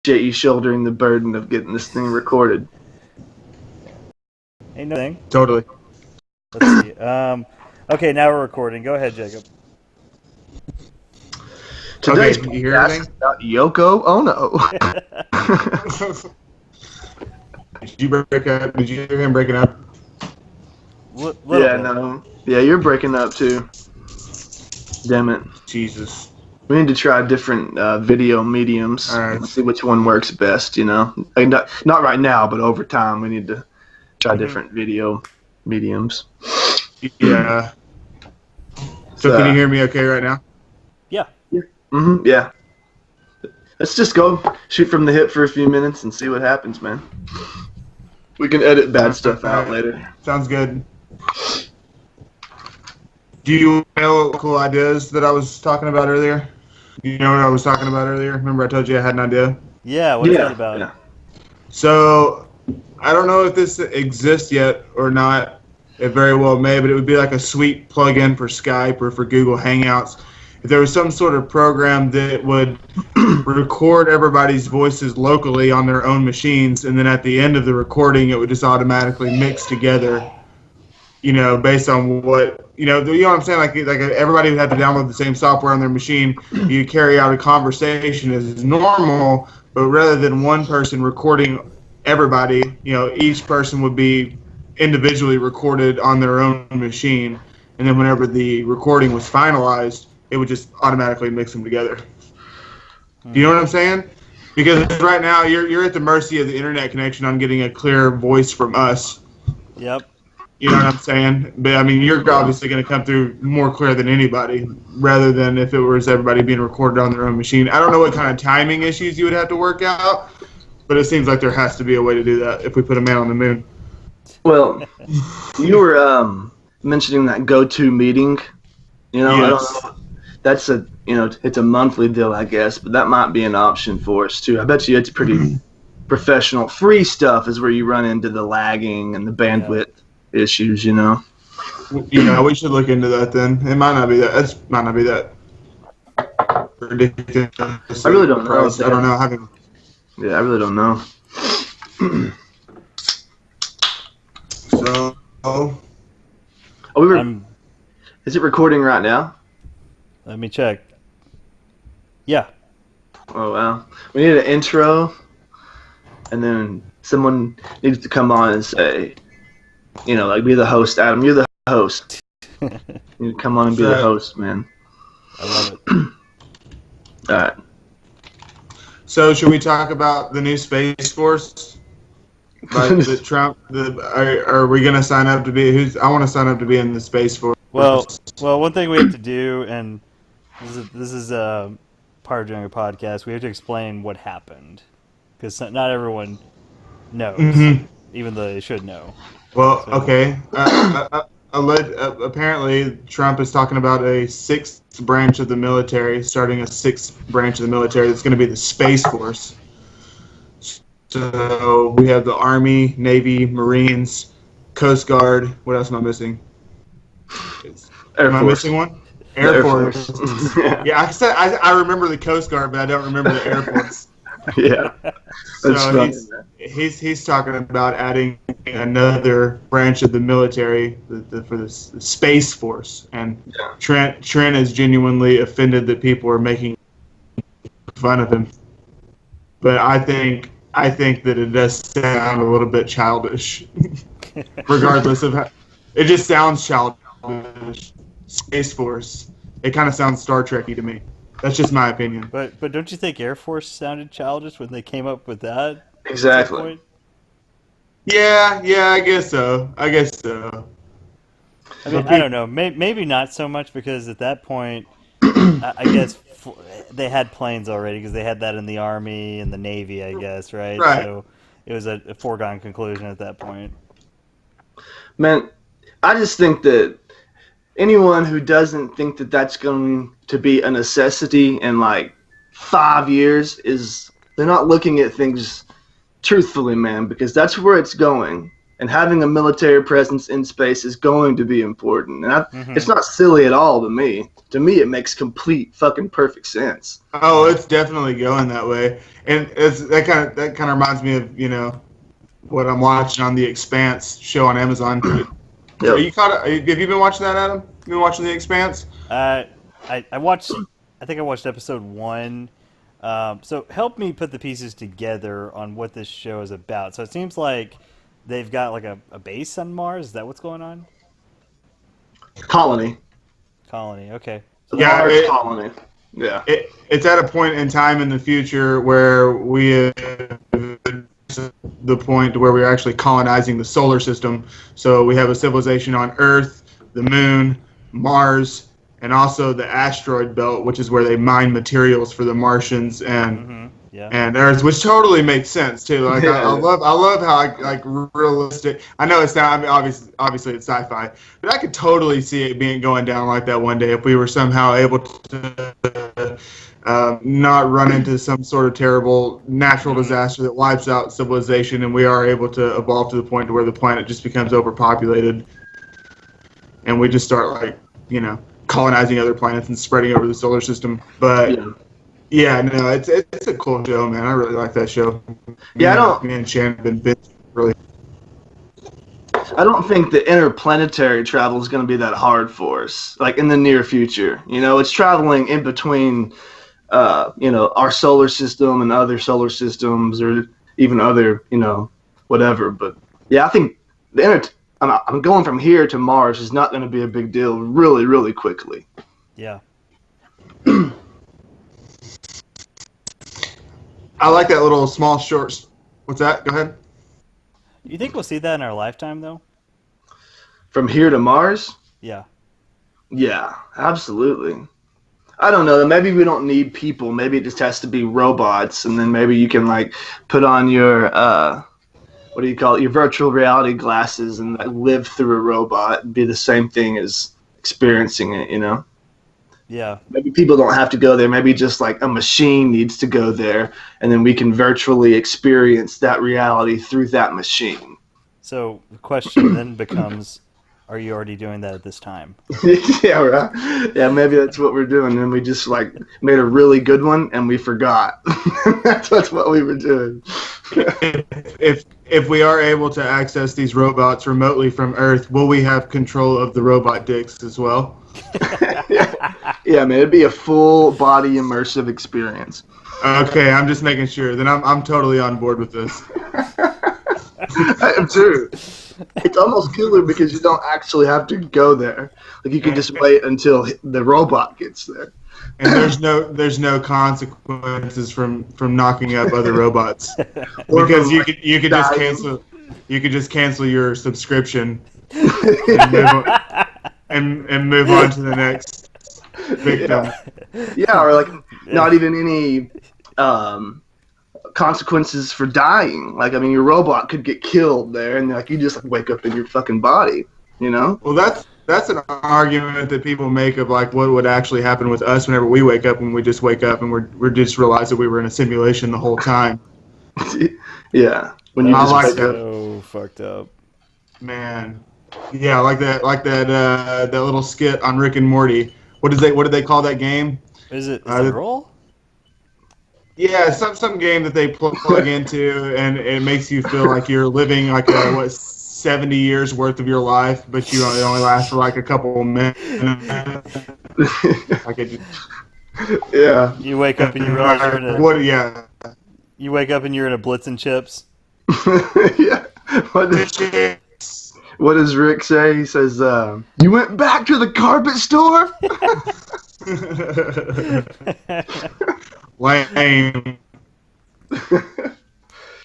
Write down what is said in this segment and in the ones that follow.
you shouldering the burden of getting this thing recorded. Ain't no thing. Totally. Let's see. Okay, now we're recording. Go ahead, Jacob. Today's Okay, you hear podcast everything? is about Yoko Ono. Did you break up? Did you hear him breaking up? Little Yeah, bit. no. Yeah, you're breaking up too. Damn it. Jesus. We need to try different video mediums. All right. And see which one works best, you know? Like, not right now, but over time we need to try different video mediums. Yeah. So can you hear me okay right now? Yeah. Mm-hmm, yeah. Let's just go shoot from the hip for a few minutes and see what happens, man. We can edit bad stuff out later. Sounds good. Do you know cool ideas that I was talking about earlier? You know what I was talking about earlier? Remember I told you I had an idea? Yeah, what's that about? Yeah. So, I don't know if this exists yet or not. It very well may, but it would be like a sweet plug-in for Skype or for Google Hangouts. If there was some sort of program that would record everybody's voices locally on their own machines, and then at the end of the recording, it would just automatically mix together, you know, based on what, you know what I'm saying? Like everybody would have to download the same software on their machine. You carry out a conversation as normal, but rather than one person recording everybody, you know, each person would be individually recorded on their own machine, and then whenever the recording was finalized, it would just automatically mix them together. Do you know what I'm saying? Because right now you're at the mercy of the internet connection on getting a clear voice from us. Yep. You know what I'm saying? But I mean, you're obviously going to come through more clear than anybody, rather than if it was everybody being recorded on their own machine. I don't know what kind of timing issues you would have to work out, but it seems like there has to be a way to do that if we put a man on the moon. Well, you were mentioning that go-to meeting. You know, Yes. I don't know. That's it's a monthly deal, I guess, but that might be an option for us too. I bet you it's pretty professional. Free stuff is where you run into the lagging and the bandwidth issues, you know. You know, we should look into that then. It might not be that. It might not be that ridiculous. I really don't know. Price. I don't know. Yeah, I really don't know. So, Is it recording right now? Let me check. Yeah. Oh, wow. We need an intro, and then someone needs to come on and say, you know, like, be the host, Adam. You're the host. You need to come on and be the host, man. I love it. All right. So should we talk about the new Space Force? Like the Trump, are we going to sign up to be? I want to sign up to be in the Space Force. Well, one thing we have to do, and this is part of doing a podcast, we have to explain what happened, because not everyone knows, even though they should know. Well, okay. Apparently, Trump is talking about a sixth branch of the military, starting a sixth branch of the military that's going to be the Space Force. So we have the Army, Navy, Marines, Coast Guard. What else am I missing? Am I missing one? Air Force. Yeah, I remember the Coast Guard, but I don't remember the Air Force. Yeah. So he's talking about adding another branch of the military for the Space Force, and Trent is genuinely offended that people are making fun of him. But I think that it does sound a little bit childish, regardless of how it just sounds childish. Space Force. It kind of sounds Star Trek-y to me. That's just my opinion. But don't you think Air Force sounded childish when they came up with that? Exactly. Yeah, I guess so. I mean, I don't know. Maybe not so much, because at that point, I guess they had planes already, because they had that in the Army and the Navy, I guess, right? Right. So it was a foregone conclusion at that point. Man, I just think that anyone who doesn't think that that's going to be a necessity in like 5 years they're not looking at things truthfully, man, because that's where it's going. And having a military presence in space is going to be important. And Mm-hmm. it's not silly at all to me. To me, it makes complete fucking perfect sense. Oh, it's definitely going that way, and that kind of reminds me of what I'm watching on the Expanse show on Amazon. Yep. Are you caught? Have you been watching that, Adam? You been watching the Expanse? I watched. I think I watched episode 1. So help me put the pieces together on what this show is about. So it seems like they've got like a base on Mars. Is that what's going on? Colony. Colony. Okay. Yeah, Mars colony. Yeah. It's at a point in time in the future where we have the point where we're actually colonizing the solar system. So we have a civilization on Earth, the Moon, Mars, and also the asteroid belt, which is where they mine materials for the Martians and Earth, which totally makes sense too. Like I love how like realistic. I know it's not. I mean, obviously it's sci-fi, but I could totally see it going down like that one day if we were somehow able to not run into some sort of terrible natural disaster that wipes out civilization, and we are able to evolve to the point to where the planet just becomes overpopulated, and we just start colonizing other planets and spreading over the solar system. But yeah, no, it's a cool show, man. I really like that show. Yeah, Me and Shannon have been really. I don't think the interplanetary travel is going to be that hard for us, like in the near future. It's traveling in between, our solar system and other solar systems, or even other, whatever. But yeah, I think I'm going from here to Mars is not going to be a big deal really, really quickly. Yeah. I like that little small short. What's that? Go ahead. You think we'll see that in our lifetime, though? From here to Mars? Yeah. Yeah, absolutely. I don't know. Maybe we don't need people. Maybe it just has to be robots, and then maybe you can put on your what do you call it? Your virtual reality glasses and live through a robot and be the same thing as experiencing it. Yeah. Maybe people don't have to go there. Maybe just a machine needs to go there, and then we can virtually experience that reality through that machine. So the question then becomes, are you already doing that at this time? Yeah, right. Yeah, maybe that's what we're doing, and we just made a really good one, and we forgot. that's what we were doing. If we are able to access these robots remotely from Earth, will we have control of the robot dicks as well? Yeah, man, it'd be a full body immersive experience. Okay, I'm just making sure. Then I'm totally on board with this. I am too. It's almost cooler because you don't actually have to go there. You can just wait until the robot gets there. And there's no consequences from knocking up other robots because you could just cancel your subscription and move on to the next victim. Yeah, or not even any consequences for dying. Your robot could get killed there, and you just wake up in your fucking body. Well, that's an argument that people make of what would actually happen with us whenever we wake up, when we just wake up and we just realize that we were in a simulation the whole time. Yeah, when you just wake up. So fucked up, man. Yeah, like that little skit on Rick and Morty. What did they call that game? Is it roll? Yeah, some game that they plug into, and it makes you feel like you're living 70 years worth of your life, but it only lasts for a couple of minutes. Yeah. You wake up and you realize you're in a. What? Yeah. You wake up and you're in a Blitz and Chips. Yeah. What does Rick say? He says, "You went back to the carpet store." Lame.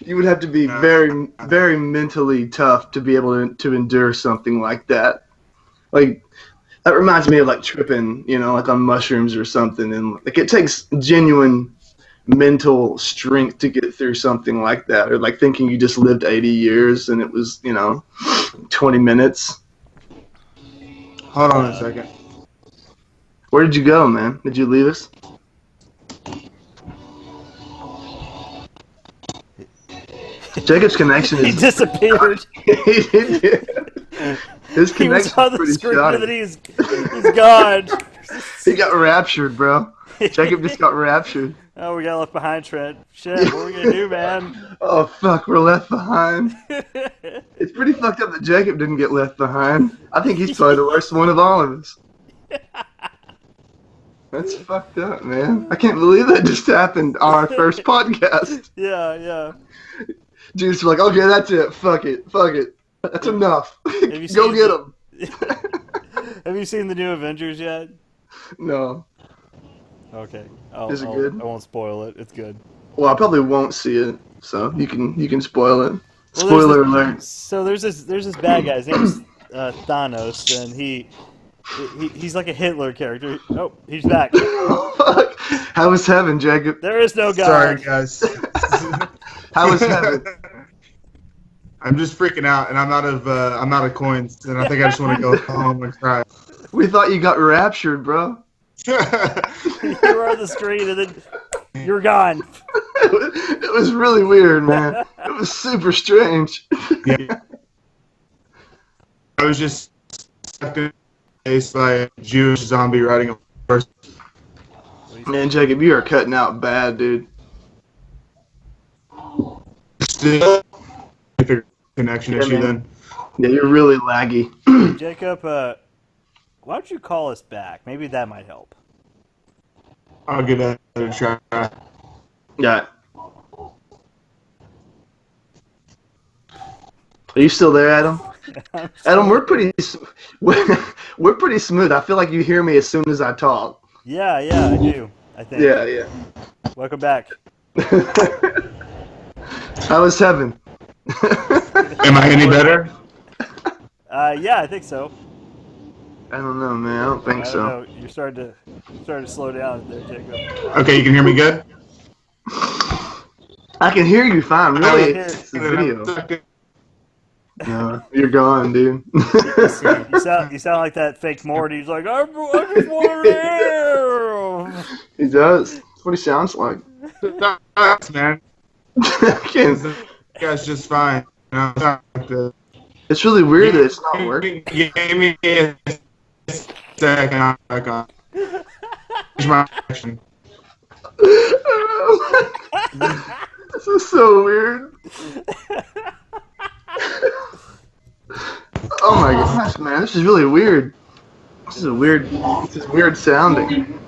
You would have to be very, very mentally tough to be able to endure something like that. That reminds me of tripping, on mushrooms or something, and it takes genuine mental strength to get through something like that, or thinking you just lived 80 years and it was 20 minutes. Hold on a second. Where did you go, man? Did you leave us? Jacob's connection He is disappeared. His He was connection's on the pretty screen and then shoddy. he's gone. He got raptured, bro. Jacob just got raptured. Oh, we got left behind, Trent. Shit, what are we gonna do, man? Oh fuck, we're left behind. It's pretty fucked up that Jacob didn't get left behind. I think he's probably the worst one of all of us. That's fucked up, man. I can't believe that just happened on our first podcast. Yeah. Dude's like, okay, that's it. Fuck it. That's enough. Go get him. Have you seen the new Avengers yet? No. Okay. Is it good? I won't spoil it. It's good. Well, I probably won't see it, so you can spoil it. Well, Spoiler alert. So there's this bad guy. His name's Thanos, and he's like a Hitler character. Oh, he's back. Fuck. How was heaven, Jacob? There is no God. Sorry, guys. How was heaven? I'm just freaking out, and I'm out of coins, and I think I just want to go home and cry. We thought you got raptured, bro. You were on the screen, and then you're gone. It was really weird, man. It was super strange. Yeah. I was just stuck in place by a Jewish zombie riding a horse. Man, Jacob, you are cutting out bad, dude. Still, connection issue man. then. Yeah, you're really laggy. Jacob, why don't you call us back? Maybe that might help. I'll give that a try. Yeah. Are you still there, Adam? Adam, we're pretty smooth. I feel like you hear me as soon as I talk. Yeah, I do. I think. Yeah. Welcome back. How was heaven? Am I any better? Yeah, I think so. I don't know, man. I don't think I so. don't know. You're starting to slow down there, Jacob. Okay, you can hear me good? I can hear you fine. Really, can it's the video. No, you're gone, dude. You sound like that fake Morty. He's like, I just want to live. He does. That's what he sounds like. Thanks, man. I can't. You guys just fine. It's really weird that it's not working. You gave me a second. I'm back on. Here's my action. This is so weird. Oh my gosh, man, this is really weird. This is weird sounding.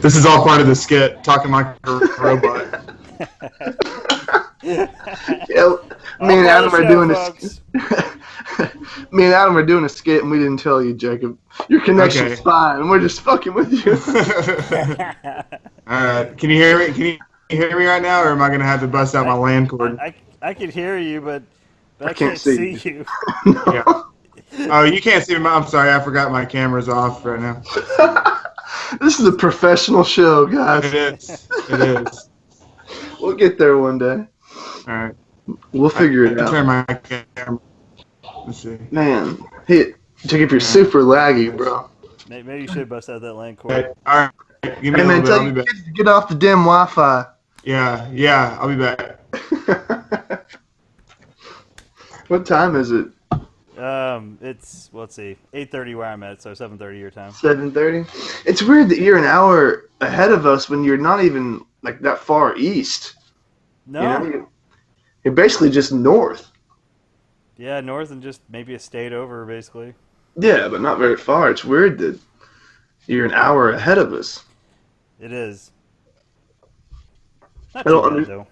This is all part of the skit, talking like a robot. Yeah, me and Adam are doing a skit, and we didn't tell you, Jacob. Your connection's fine, and we're just fucking with you. Alright, can you hear me? Can you hear me right now, or am I gonna have to bust out my LAN cord? I can hear you, but I can't see you. Yeah. Oh, you can't see me. I'm sorry, I forgot my camera's off right now. This is a professional show, guys. It is. We'll get there one day. Alright. We'll figure it out. Turn my camera. Let's see. Man, Jacob, you're super laggy, bro. Maybe you should bust out that LAN cord. Alright. Give me Hey, a man, little bit. tell I'll your be back. kids to get off the damn Wi-Fi. Yeah, I'll be back. What time is it? It's let's see, 8:30 where I'm at, so 7:30 your time. 7:30. It's weird that you're an hour ahead of us when you're not even like that far east. No. You know, you're basically just north. Yeah, north and just maybe a state over, basically. Yeah, but not very far. It's weird that you're an hour ahead of us. It is. Not I don't too bad, though.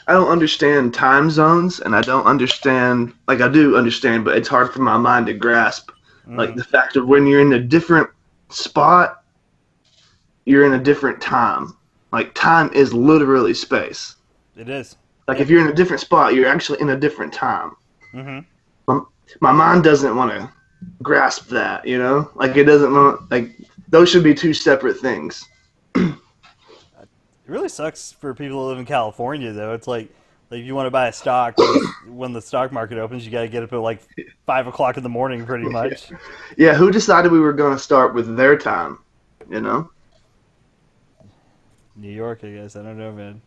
I don't understand time zones, and I don't understand, like I do understand, but it's hard for my mind to grasp, like the fact of when you're in a different spot, you're in a different time. Like time is literally space. It is. Like if you're in a different spot, you're actually in a different time. Mm-hmm. My mind doesn't want to grasp that, you know? Like it doesn't want, like those should be two separate things. It really sucks for people who live in California, though. It's like you want to buy a stock when the stock market opens, you got to get up at like 5 o'clock in the morning, pretty much. Yeah, who decided we were going to start with their time? You know? New York, I guess. I don't know, man.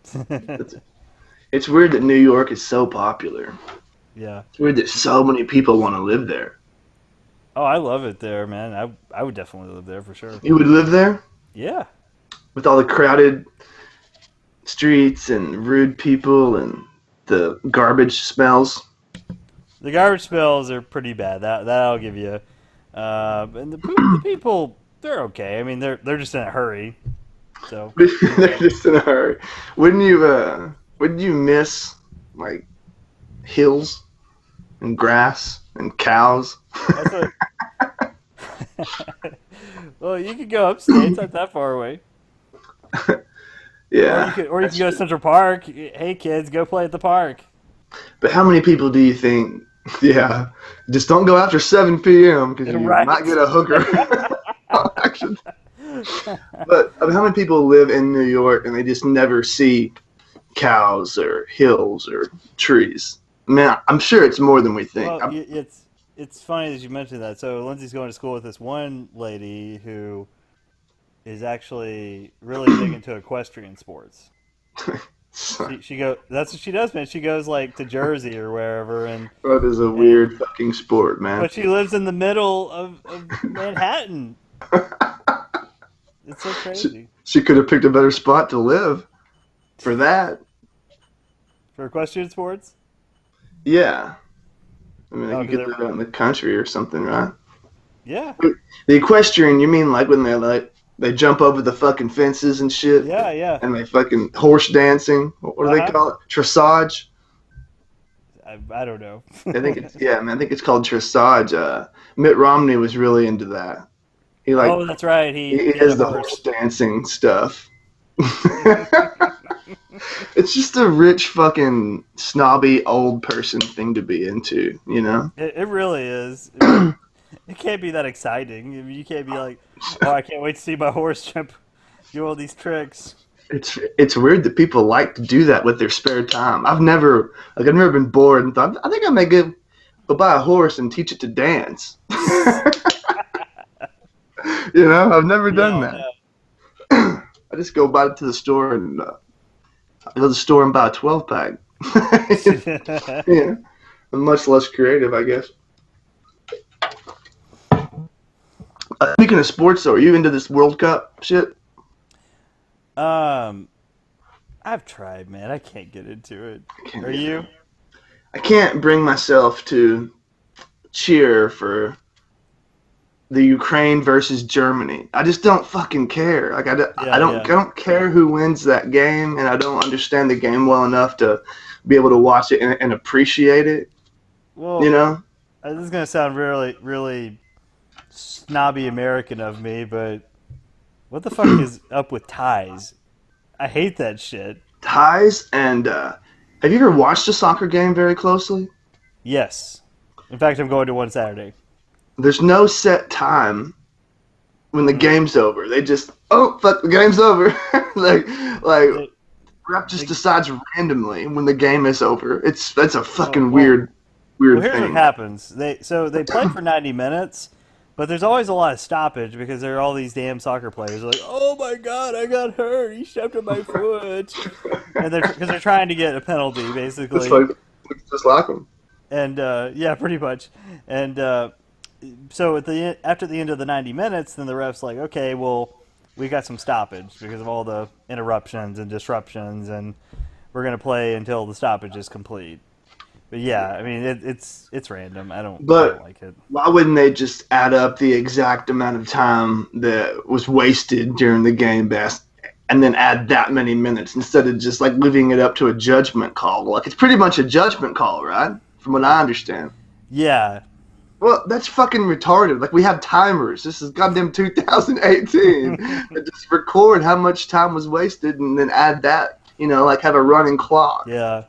It's weird that New York is so popular. Yeah. It's weird that so many people want to live there. Oh, I love it there, man. I would definitely live there for sure. You would live there Yeah. with all the crowded streets and rude people and the garbage smells. The garbage spills are pretty bad. That I'll give you. And the people, they're okay. I mean, they're just in a hurry. So They're just in a hurry. Wouldn't you miss like hills and grass and cows? that's what. Well, you could go upstate. It's not that far away. Yeah. Or you could go to Central Park. Hey, kids, go play at the park. But how many people do you think? Yeah, just don't go after 7 p.m. because you Right. might get a hooker. Actually. But I mean, how many people live in New York and they just never see cows or hills or trees? Man, I'm sure it's more than we think. Well, it's funny that you mentioned that. So Lindsay's going to school with this one lady who is actually really big into equestrian sports. She go. That's what she does, man. She goes like to Jersey or wherever, That is a and weird fucking sport, man. but she lives in the middle of Manhattan. It's so crazy She could have picked a better spot to live for that. for equestrian sports. Yeah. I mean, Oh, I 'cause could get that out in the country or something, right? yeah, The equestrian, you mean like when they jump over the fucking fences and shit? yeah. And they fucking horse dancing. What do they call it? Dressage? I don't know. I think it's man. I think it's called dressage. Mitt Romney was really into that. He Oh, that's right. he He had has a the horse. horse dancing stuff. It's just a rich fucking snobby old person thing to be into, you know? It really is. It can't be that exciting. I mean, you can't be like, oh, I can't wait to see my horse jump, do all these tricks. It's weird that people like to do that with their spare time. I've never been bored and thought I think I may go buy a horse and teach it to dance. You know, I've never done that. Yeah. I just go buy it to the store and I go to the store and buy a 12-pack. Yeah, I'm much less creative, I guess. Speaking of sports, though, are you into this World Cup shit? I've tried, man. I can't get into it. Can't Are get you? I can't bring myself to cheer for the Ukraine versus Germany. I just don't fucking care. Like I don't care who wins that game, and I don't understand the game well enough to be able to watch it and appreciate it. Well, You know? this is gonna sound really, really snobby American of me, but what the fuck is up with ties? I hate that shit. Ties and have you ever watched a soccer game very closely? Yes. In fact, I'm going to one Saturday. There's no set time when the game's over. They just fuck, the game's over. like They- ref just decides randomly when the game is over. That's a fucking well, weird Well, here's what thing. happens. They play for 90 minutes, but there's always a lot of stoppage because there are all these damn soccer players. They're like, oh my god, I got hurt. He stepped on my foot, and they're trying to get a penalty basically. It's just like them. And yeah, pretty much. And so after the end of the 90 minutes, then the ref's like, okay, well, we got some stoppage because of all the interruptions and disruptions, and we're gonna play until the stoppage is complete. But yeah, I mean, it's random. I don't like it. Why wouldn't they just add up the exact amount of time that was wasted during the game best, and then add that many minutes instead of just like leaving it up to a judgment call? Like it's pretty much a judgment call, right? From what I understand. Yeah. Well, that's fucking retarded. Like we have timers. This is goddamn 2018. Just record how much time was wasted and then add that. You know, like have a running clock. Yeah.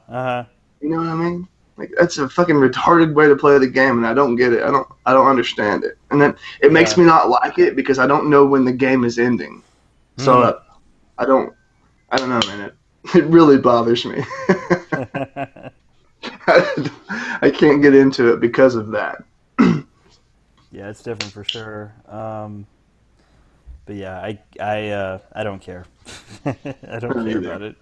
You know what I mean? Like that's a fucking retarded way to play the game, and I don't get it. I don't understand it, and then it makes me not like it because I don't know when the game is ending. So I don't know, man. It really bothers me. I can't get into it because of that. Yeah, it's different for sure. But yeah, I don't care. I don't care about it.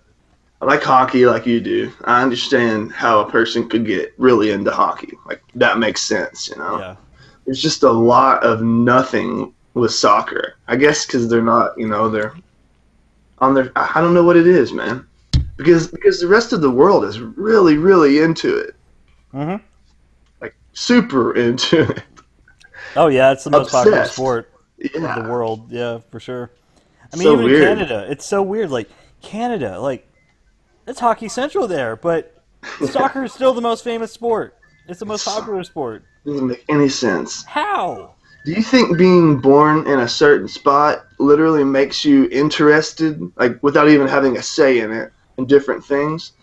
I like hockey like you do. I understand how a person could get really into hockey. Like that makes sense, you know. Yeah. There's just a lot of nothing with soccer. I guess because they're not, they're on their. I don't know what it is, man. Because the rest of the world is really, really into it. Mm-hmm. Like super into it. Oh yeah, it's the most popular Obsessed. sport of the Yeah. world. Yeah, for sure. I mean, So even in weird. Canada, it's so weird. Like Canada, like it's hockey central there, but soccer is still the most famous sport. It's the most It popular sport. doesn't make any sense. How? Do you think being born in a certain spot literally makes you interested, like without even having a say in it, in different things?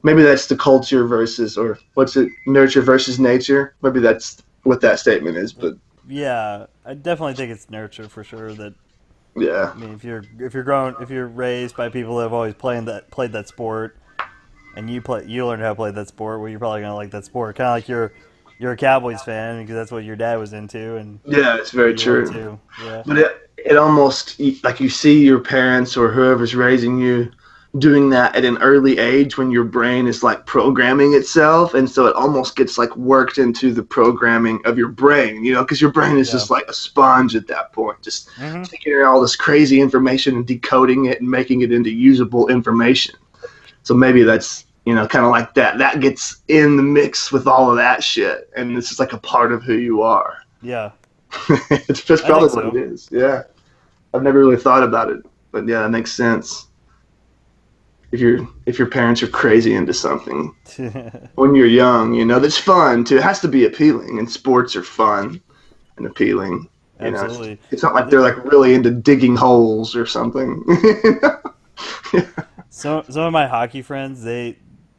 Maybe that's the culture versus, or what's it, nurture versus nature? Maybe that's what that statement is, but Yeah, I definitely think it's nurture for sure. That yeah. I mean, if you're raised by people that have always played that sport, and you learn how to play that sport, well, you're probably gonna like that sport. Kind of like you're a Cowboys fan because that's what your dad was into, and Yeah, it's very you are true. too. Yeah, But it almost, like you see your parents or whoever's raising you doing that at an early age when your brain is like programming itself. And so it almost gets like worked into the programming of your brain, because your brain is yeah. just like a sponge at that point, just Hmm. taking in all this crazy information and decoding it and making it into usable information. So maybe that's, kind of like that. That gets in the mix with all of that shit. And it's just like a part of who you are. Yeah, It's just I think probably what so. it is. Yeah. I've never really thought about it, but yeah, that makes sense. If your parents are crazy into something when you're young, that's fun too. It has to be appealing, and sports are fun and appealing. Absolutely. It's not like they're like really into digging holes or something. Yeah. So some of my hockey friends,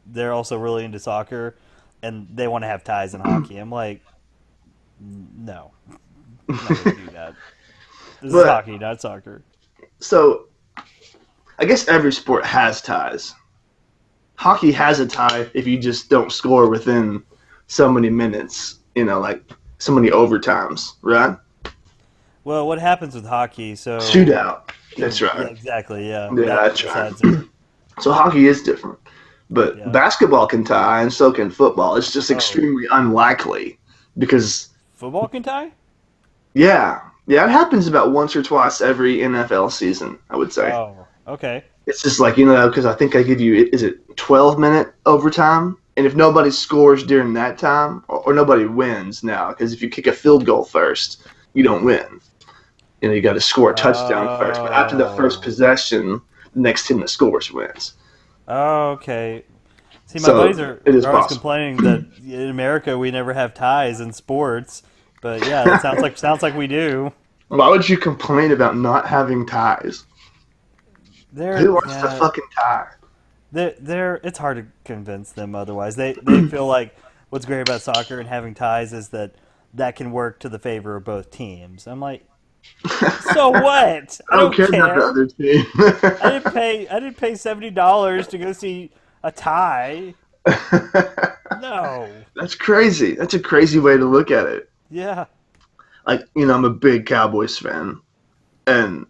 they're also really into soccer, and they want to have ties in hockey. I'm like, no, I'm not gonna do that. This is But hockey, not soccer. so I guess every sport has ties. Hockey has a tie if you just don't score within so many minutes, like so many overtimes, right? Well, what happens with hockey? So Shootout. That's yeah, right. exactly. Yeah, Yeah, that that's right. decides it. So hockey is different. But Yeah. basketball can tie, and so can football. It's just Oh, extremely unlikely because, football can tie? yeah, it happens about once or twice every NFL season, I would say. Oh, okay. It's just like, because I think I give you, is it 12-minute overtime? And if nobody scores during that time, or nobody wins now, because if you kick a field goal first, you don't win. You got to score a touchdown first. But after the first Oh, possession, the next team that scores wins. okay. See, my buddies So it is are always possible. complaining that in America we never have ties in sports, but yeah, that sounds like we do. Why would you complain about not having ties? They're Who wants to yeah, fucking tie? they're it's hard to convince them otherwise. They feel like what's great about soccer and having ties is that that can work to the favor of both teams. I'm like, so what? I I don't don't care about the care. other team. I didn't pay $70 to go see a tie. No. That's crazy. That's a crazy way to look at it. Yeah. Like, I'm a big Cowboys fan, and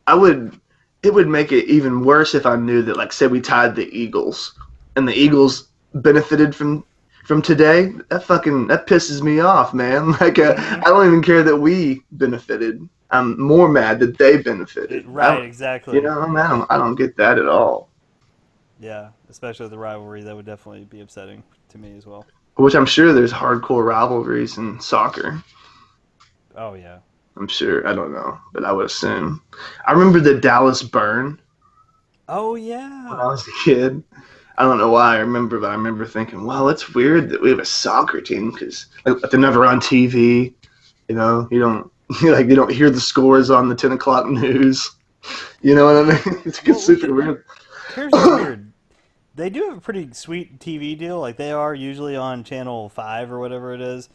I would it would make it even worse if I knew that, like, say we tied the Eagles and the Eagles benefited from today. That pisses me off, man. Like, I Hmm. don't even care that we benefited. I'm more mad that they benefited. Right, exactly. I don't get that at all. Yeah, especially the rivalry, that would definitely be upsetting to me as well. Which I'm sure there's hardcore rivalries in soccer. Oh yeah. I'm sure. I don't know, but I would assume. I remember the Dallas burn Oh when I yeah. was a kid. I don't know why I remember, but I remember thinking, "Well, it's weird that we have a soccer team because like, they're never on TV. You don't you don't hear the scores on the 10 o'clock news. You know what I mean? It's Well, super weird." here's what's weird. They do have a pretty sweet TV deal. Like they are usually on channel 5 or whatever it is.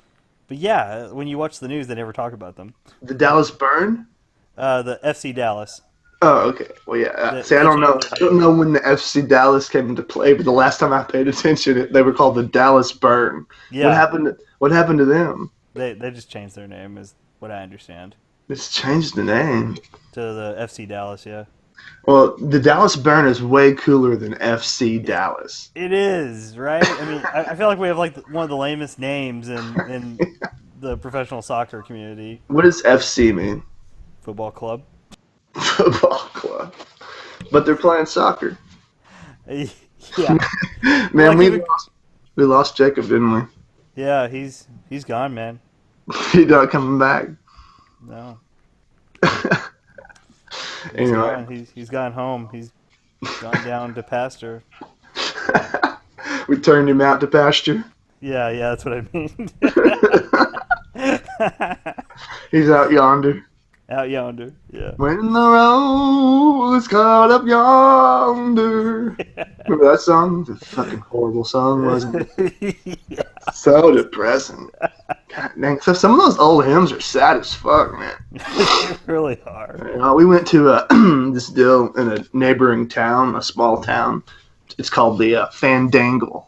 But yeah, when you watch the news, they never talk about them. The Dallas burn. The FC Dallas. Oh, okay. Well, yeah. See, I They don't know. changed their I don't name. know when the FC Dallas came into play, but the last time I paid attention, they were called the Dallas Burn. What Yeah, happened? What happened to them? they just changed their name, is what I understand, It's changed the name. to the FC Dallas. Yeah. Well, the Dallas Burn is way cooler than FC Dallas. It is, right? I mean, I feel like we have like one of the lamest names in the professional soccer community. What does FC mean? Football club. Football club. But they're playing soccer. Yeah. Man, Like even, we lost Jacob, didn't we? yeah, he's gone, man. He's not coming back. No. He's Anyway. gone. He's gone home. He's gone down to pasture. We turned him out to pasture. Yeah, that's what I mean. He's out yonder. Out yonder. Yeah. When the road is caught up yonder. Remember that song? It's a fucking horrible song, wasn't it? Yeah. So depressing. God dang. So some of those old hymns are sad as fuck, man. They really are. You know, we went to this deal in a neighboring town, a small town. It's called the Fandangle.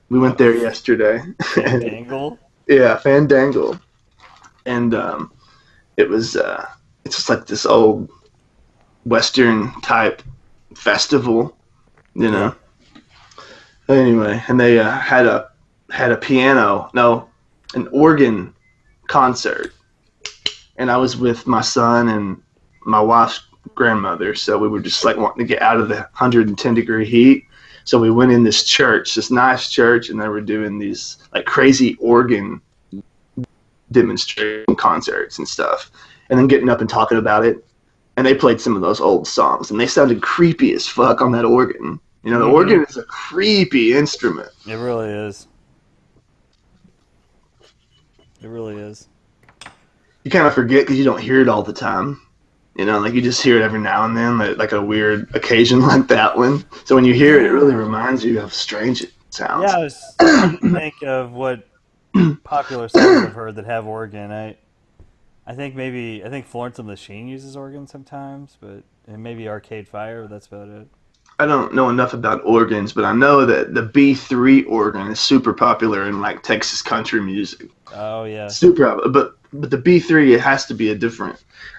We went there yesterday. Fandangle? Yeah, Fandangle. And it was it's just like this old Western type festival, you know. Anyway, and they had a an organ concert, and I was with my son and my wife's grandmother, so we were just like wanting to get out of the 110-degree heat. So we went in this church, this nice church, and they were doing these like crazy organ demonstration concerts and stuff, and then getting up and talking about it. And they played some of those old songs, and they sounded creepy as fuck on that organ. You know, the organ is a creepy instrument. It really is. It really is. You kind of forget because you don't hear it all the time. You know, like you just hear it every now and then, like a weird occasion like that one. So when you hear it, it really reminds you how strange it sounds. Yeah, I was trying to think of what popular songs I've heard that have organ. I think Florence and the Machine uses organ sometimes, and maybe Arcade Fire. But that's about it. I don't know enough about organs, but I know that the B3 organ is super popular in like Texas country music. Oh yeah. Super, but the B3, it has to be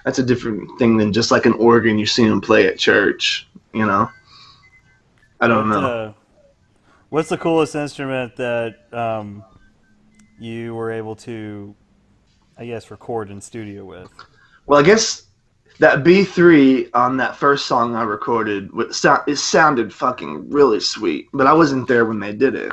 that's a different thing than just like an organ you see them play at church, you know. I don't know. What's the coolest instrument that you were able to, I guess, record in studio with? Well, I guess that B3 on that first song I recorded, it sounded fucking really sweet, but I wasn't there when they did it,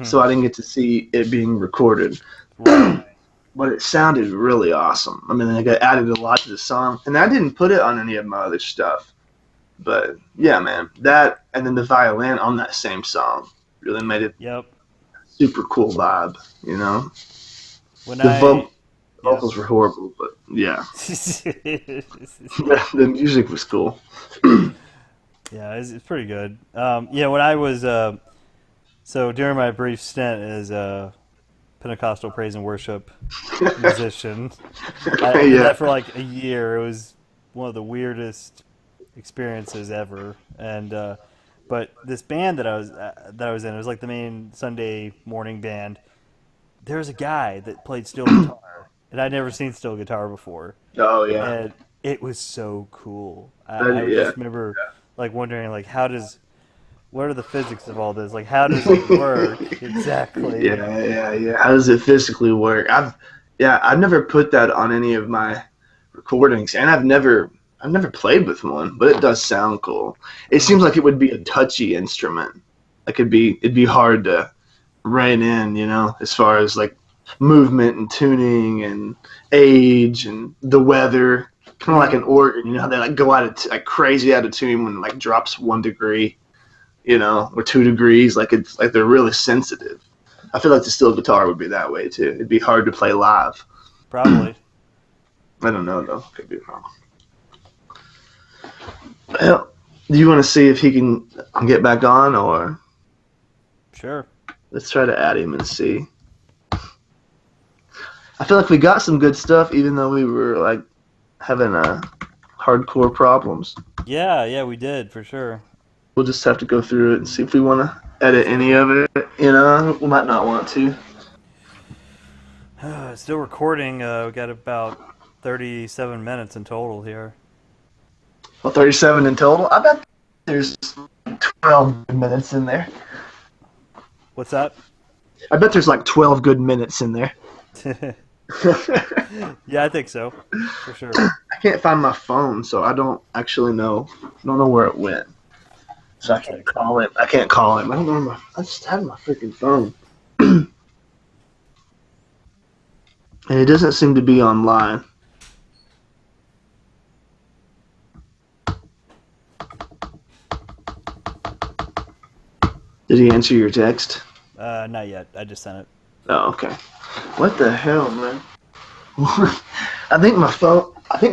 so I didn't get to see it being recorded. Right. But it sounded really awesome. I mean, I added a lot to the song, and I didn't put it on any of my other stuff. But yeah, man, that and then the violin on that same song really made it super cool vibe. You know, the vocals were horrible, but yeah, the music was cool. Yeah, it's pretty good. Yeah, when I was so during my brief stint as a Pentecostal praise and worship musician, I did that for like a year. It was one of the weirdest experiences ever. And but this band that I was in, it was like the main Sunday morning band. There was a guy that played steel guitar, and I'd never seen steel guitar before. Oh yeah, and it was so cool. I just remember like wondering like what are the physics of all this? Like, how does it work exactly? Yeah. How does it physically work? I've never put that on any of my recordings, and I've never played with one, but it does sound cool. It seems like it would be a touchy instrument. Like it'd be hard to rein in, you know, as far as like movement and tuning and age and the weather. Kind of like an organ, you know, how they like go like crazy out of tune when it like drops 1 degree. You know, or 2 degrees, like it's like they're really sensitive. I feel like the steel guitar would be that way too. It'd be hard to play live. Probably. I don't know though. Could be wrong. Well, do you want to see if he can get back on, or? Sure. Let's try to add him and see. I feel like we got some good stuff, even though we were like having hardcore problems. Yeah, we did for sure. We'll just have to go through it and see if we want to edit any of it. You know, we might not want to. Still recording. We got about 37 minutes in total here. Well, 37 in total. I bet there's 12 good minutes in there. What's that? I bet there's like 12 good minutes in there. Yeah, I think so, for sure. I can't find my phone, so I don't actually know. I don't know where it went. So I can't call him. I can't call him. I don't know where I just had my freaking phone. And it doesn't seem to be online. Did he answer your text? Not yet. I just sent it. Oh, okay. What the hell, man? I think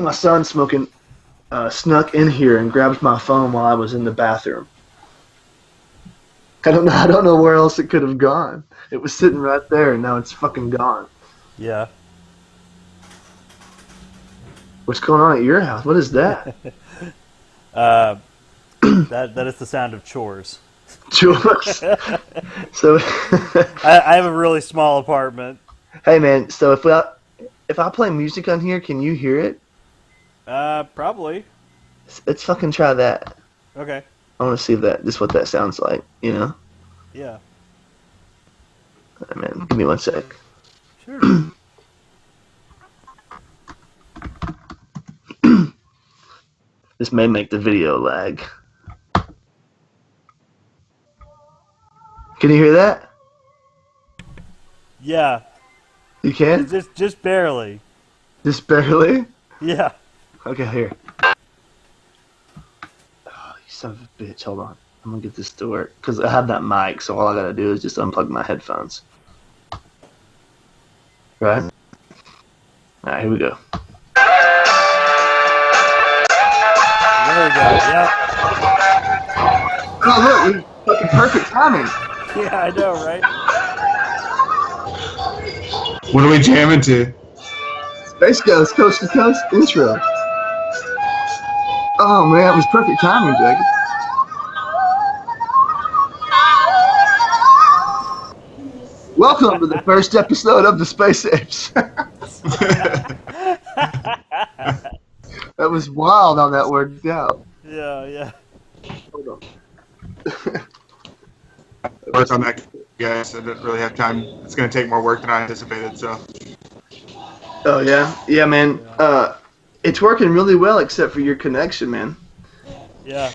my son snuck in here and grabbed my phone while I was in the bathroom. I don't know. I don't know where else it could have gone. It was sitting right there, and now it's fucking gone. Yeah. What's going on at your house? What is that? That is the sound of chores. Chores. So, I have a really small apartment. hey man. So if I play music on here, can you hear it? Probably. Let's fucking try that. Okay. I want to see just what that sounds like. You know. Yeah. Hey, man, give me 1 sec. Sure. This may make the video lag. Can you hear that? Yeah. You can? Just barely. Just barely? Yeah. Okay, here. Oh, you son of a bitch. Hold on. I'm gonna get this to work. Because I have that mic, so all I gotta do is just unplug my headphones. Right? Alright, here we go. There we go. Yep. Oh, look! Fucking perfect timing! Yeah, I know, right? What are we jamming to? Space Ghost Coast to Coast intro. Oh, man, it was perfect timing, Jacob. Welcome to the first episode of the Space Apes. That was wild how that worked out. Yeah, yeah. Hold on. Work on that, guys. I didn't really have time. It's going to take more work than I anticipated, so. Oh, yeah? Yeah, man. It's working really well except for your connection, man. Yeah.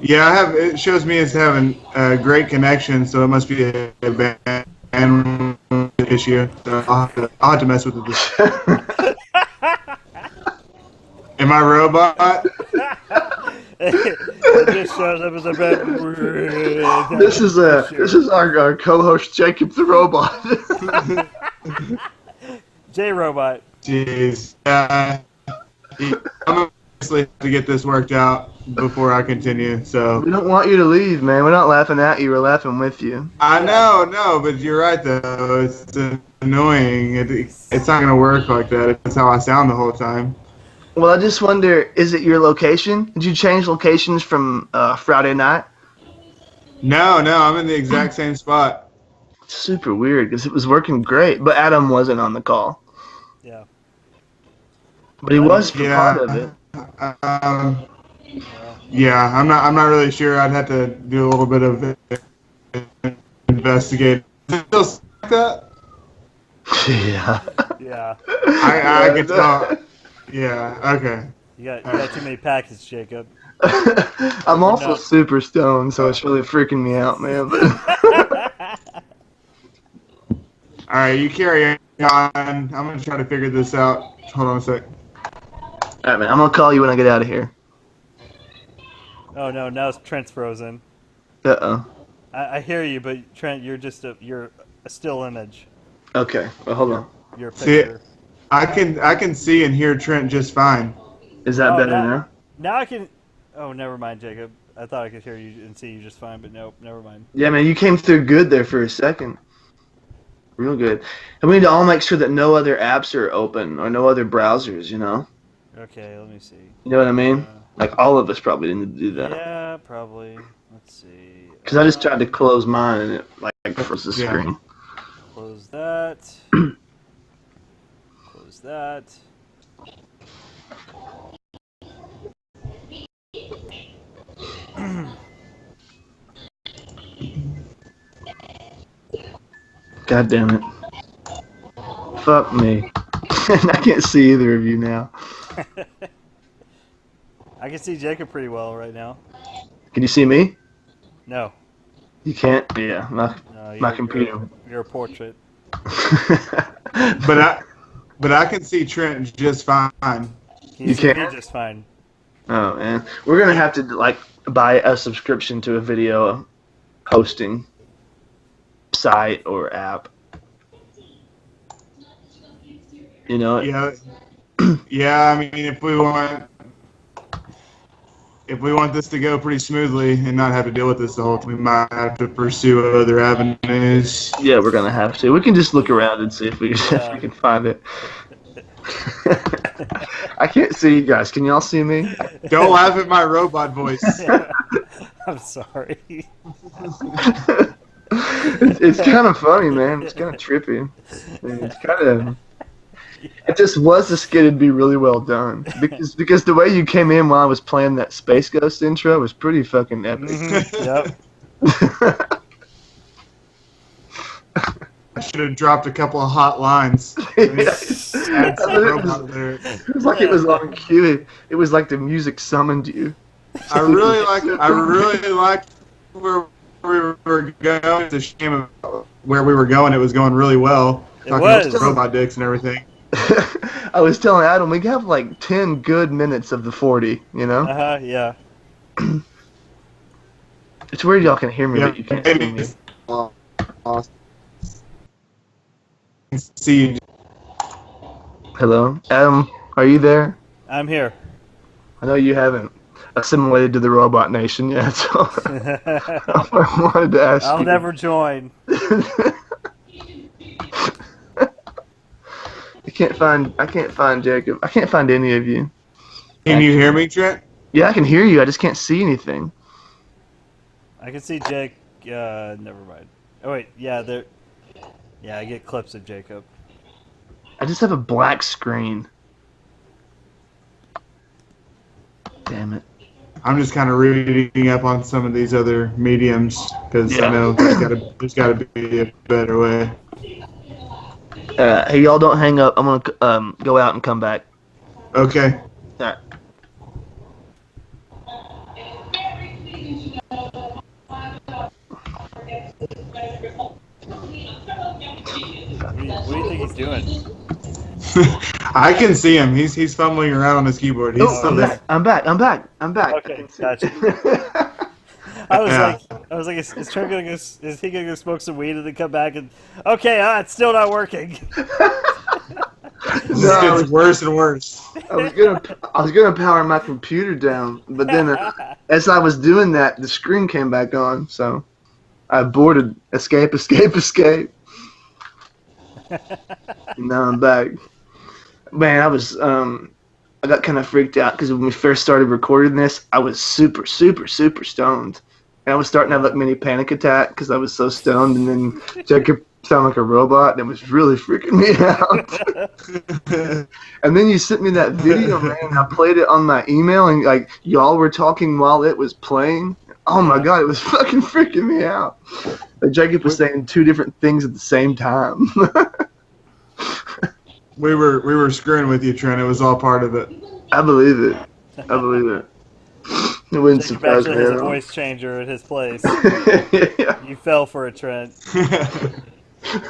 Yeah, it shows me as having a great connection, so it must be a band issue. So I'll have to mess with it. Am I robot? It just shows up as a bad. This is our co-host Jacob the Robot. J-Robot. Jeez. I'm obviously have to get this worked out before I continue. So We don't want you to leave, man. We're not laughing at you. We're laughing with you. I know, no, but you're right though. It's annoying. It's not gonna work like that. That's how I sound the whole time. Well, I just wonder, is it your location? Did you change locations from Friday night? No, I'm in the exact same spot. It's super weird because it was working great, but Adam wasn't on the call. Yeah. But he was for Yeah. part of it. Yeah, I'm not really sure. I'd have to do a little bit of investigate. Is it still like that? Yeah. Yeah. I can tell. Yeah. Okay. You got too many packets, Jacob. I'm also not- super stoned, so it's really freaking me out, man. All right, you carry on. I'm gonna try to figure this out. Hold on a sec. All right, man. I'm gonna call you when I get out of here. Oh no, now Trent's frozen. Uh-oh. I hear you, but Trent, you're a still image. Okay. Well, hold on. You're a See, picture. I can see and hear Trent just fine. Is that Oh, better now? Now I can. Oh, never mind, Jacob. I thought I could hear you and see you just fine, but nope, never mind. Yeah, man. You came through good there for a second. Real good. And we need to all make sure that no other apps are open or no other browsers, you know? Okay, let me see. You know what I mean? Like, all of us probably need to do that. Yeah, probably. Let's see. Because I just tried to close mine and it, like, froze the Yeah. screen. Close that. Close that. God damn it. Fuck me. I can't see either of you now. I can see Jacob pretty well right now. Can you see me? No. You can't? Yeah, No, my computer. You're a portrait. But I can see Trent just fine. You see me can? just fine. Oh man, we're gonna have to like buy a subscription to a video hosting site or app. You know? Yeah, yeah. I mean, if we want this to go pretty smoothly and not have to deal with this the whole time, we might have to pursue other avenues. Yeah, we're gonna have to. We can just look around and see if we can find it. I can't see you guys. Can y'all see me? Don't laugh at my robot voice. I'm sorry. It's kind of funny, man. It's kind of trippy. It's kind of. It just was a skit. It'd be really well done because the way you came in while I was playing that Space Ghost intro was pretty fucking epic. Yep. I should have dropped a couple of hot lines. It It was like it was on cue. It was like the music summoned you. I really liked where we were going. It's a shame of where we were going. It was going really well. Talking was. about robot dicks and everything. I was telling Adam we have like 10 good minutes of the 40. You know. Yeah. It's weird y'all can hear me, Yeah, but you can't see me. See, Hello, Adam. Are you there? I'm here. I know you haven't assimilated to the robot nation yet, so I wanted to ask I'll you. never join. I can't find Jacob. I can't find any of you. can you hear me, Trent? Yeah, I can hear you. I just can't see anything. I can see Jake. Never mind. Oh wait, yeah, there. Yeah, I get clips of Jacob. I just have a black screen. Damn it. I'm just kind of reading up on some of these other mediums because Yeah. I know there's got to be a better way. Hey, y'all don't hang up. I'm gonna go out and come back. Okay. All right. What do you think he's doing? I can see him. He's fumbling around on his keyboard. He's Oh, I'm back. Okay, gotcha. I was like, is Trent gonna go? Is he gonna go smoke some weed and then come back and? Okay, it's still not working. This gets worse and worse. I was gonna power my computer down, but then as I was doing that, the screen came back on, so I aborted. Escape. And now I'm back. Man, I got kind of freaked out because when we first started recording this, I was super stoned. And I was starting to have like mini panic attack because I was so stoned, and then Jacob sounded like a robot, and it was really freaking me out. And then you sent me that video, man, and I played it on my email, and like y'all were talking while it was playing. Oh my god, it was fucking freaking me out. Like Jacob was saying two different things at the same time. We were screwing with you, Trent. It was all part of it. I believe it. It wouldn't Jacob surprise actually me has at a all. voice changer at his place. Yeah, You fell for it, Trent.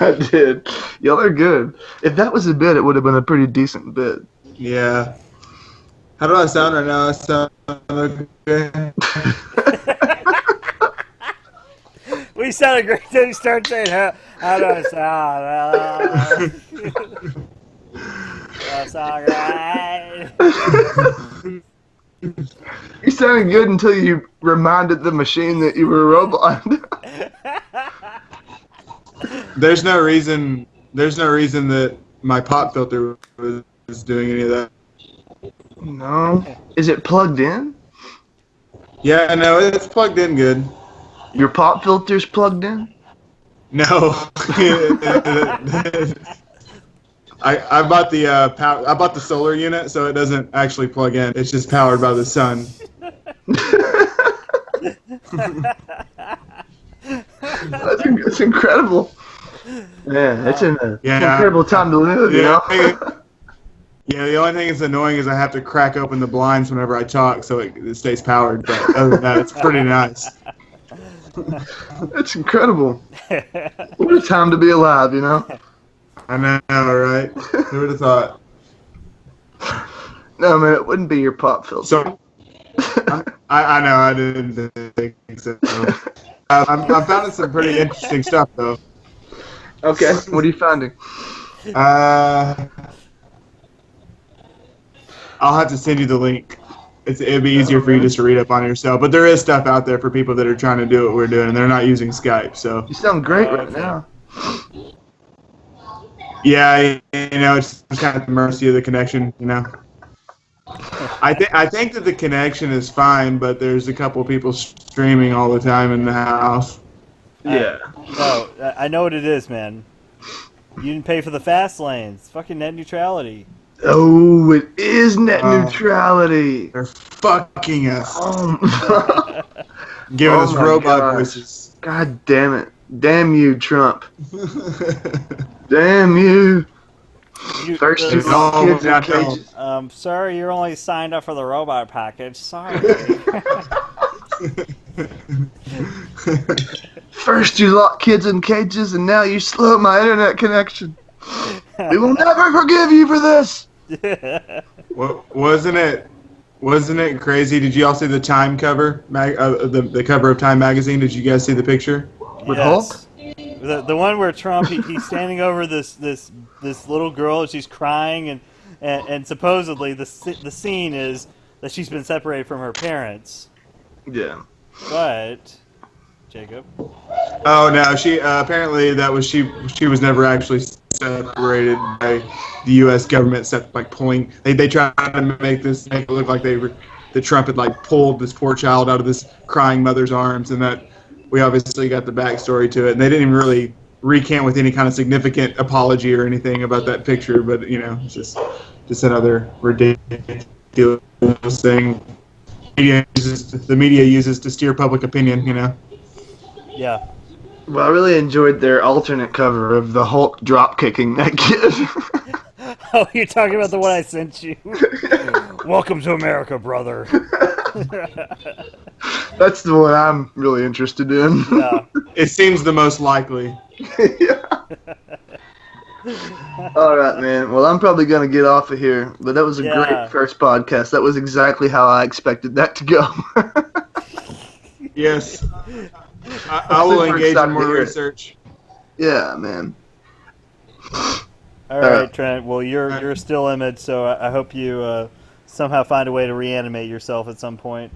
I did. Y'all are good. If that was a bit, it would have been a pretty decent bit. Yeah. How do I sound right now? I sound okay. We sounded great until you started saying, how do I sound? That's all right. You sounded good until you reminded the machine that you were a robot. There's no reason that my pop filter was doing any of that. No. Is it plugged in? Yeah, no, it's plugged in good. Your pop filter's plugged in? No. I bought the I bought the solar unit, so it doesn't actually plug in. It's just powered by the sun. That's incredible. Yeah, it's an Yeah. incredible time to live, you know? Yeah, the only thing that's annoying is I have to crack open the blinds whenever I talk so it stays powered. But other than that, it's pretty nice. That's incredible. What a time to be alive, you know? I know, right? Who would have thought? No, man, it wouldn't be your pop filter. So, I know, I didn't think so. I'm finding some pretty interesting stuff, though. Okay, what are you finding? I'll have to send you the link. It'd be easier for you just to read up on it yourself. But there is stuff out there for people that are trying to do what we're doing, and they're not using Skype. So You sound great right now. yeah, it's kind of at the mercy of the connection. I think that the connection is fine, but there's a couple people streaming all the time in the house. Yeah. No, I know what it is, man. You didn't pay for the fast lanes. Fucking net neutrality. Oh, it is net neutrality. They're fucking us. Giving Oh us my robot gosh. voices. God damn it. Damn you, Trump. Damn you. First you lock kids in cages. Sorry, you're only signed up for the robot package. Sorry. First you lock kids in cages, and now you slow my internet connection. We will never forgive you for this. Wasn't it crazy? Did you all see the Time cover, the cover of Time magazine? Did you guys see the picture? With Hulk? The one where Trump he's standing over this little girl and she's crying and supposedly the scene is that she's been separated from her parents. Yeah. But Jacob. Oh no, she apparently that was she was never actually separated by the U.S. government, except like pulling. They tried to make it look like that Trump had like pulled this poor child out of this crying mother's arms, and that we obviously got the backstory to it. And they didn't even really recant with any kind of significant apology or anything about that picture, but it's just another ridiculous thing. The media uses to steer public opinion. Yeah. Well, I really enjoyed their alternate cover of the Hulk drop kicking that kid. Oh, you're talking about the one I sent you? Welcome to America, brother. That's the one I'm really interested in. Yeah. It seems the most likely. Yeah. All right, man. Well, I'm probably going to get off of here, but that was a great first podcast. That was exactly how I expected that to go. Yes. I will engage in more research. Yeah, man. All right, Trent. Well, you're still Emmett, so I hope you somehow find a way to reanimate yourself at some point.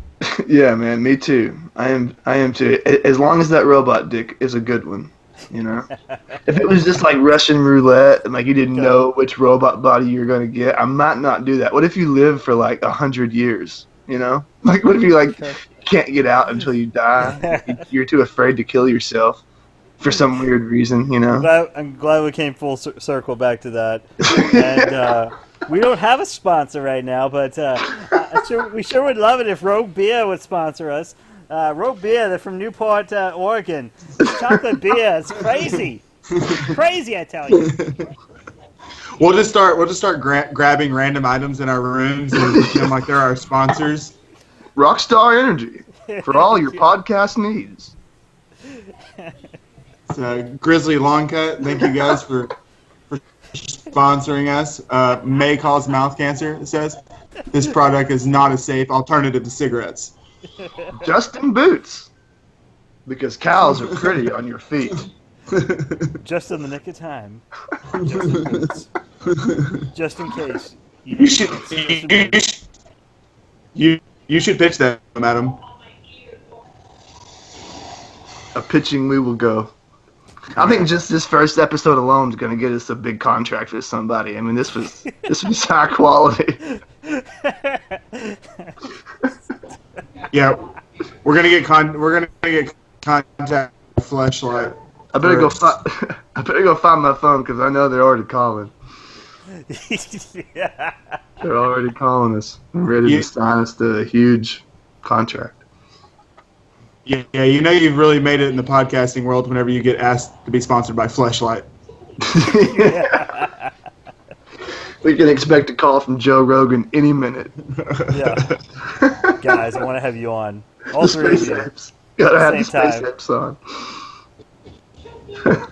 Yeah, man. Me too. I am too. As long as that robot dick is a good one, If it was just like Russian roulette and like you didn't know which robot body you're gonna get, I might not do that. What if you live for like 100 years? Like what if you can't get out until you die? You're too afraid to kill yourself for some weird reason, I'm glad we came full circle back to that. And we don't have a sponsor right now, but we sure would love it if Rogue Beer would sponsor us. Rogue Beer, they're from Newport, Oregon. Chocolate beer, it's crazy. Crazy, I tell you. We'll just start grabbing random items in our rooms and pretend like they're our sponsors. Rockstar Energy for all your podcast needs. Grizzly Long Cut, thank you guys for sponsoring us. May cause mouth cancer, it says. This product is not a safe alternative to cigarettes. Justin Boots, because cows are pretty on your feet. Just in the nick of time. Justin Boots. Just in case. You should pitch that, madam. A pitching we will go. I think just this first episode alone is going to get us a big contract with somebody. I mean, this was high quality. Yeah, we're gonna get contact with Fleshlight. I better go find my phone because I know they're already calling. Yeah. They're already calling us. They're ready to sign us to a huge contract. Yeah, you know you've really made it in the podcasting world whenever you get asked to be sponsored by Fleshlight. We can expect a call from Joe Rogan any minute. Yeah. Guys, I want to have you on. All The three of space you. apes. Gotta have the Same space time. apes on.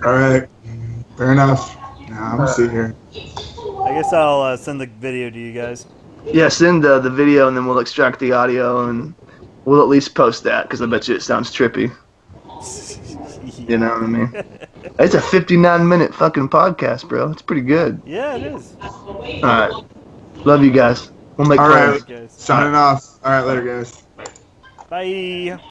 All right. Fair enough. Nah, I'm going to see here. I guess I'll send the video to you guys. Yeah, send the video and then we'll extract the audio and we'll at least post that because I bet you it sounds trippy. You know what I mean? It's a 59-minute fucking podcast, bro. It's pretty good. Yeah, it is. All right. Love you guys. We'll make All plans. right. Signing off. All right, later, guys. Bye.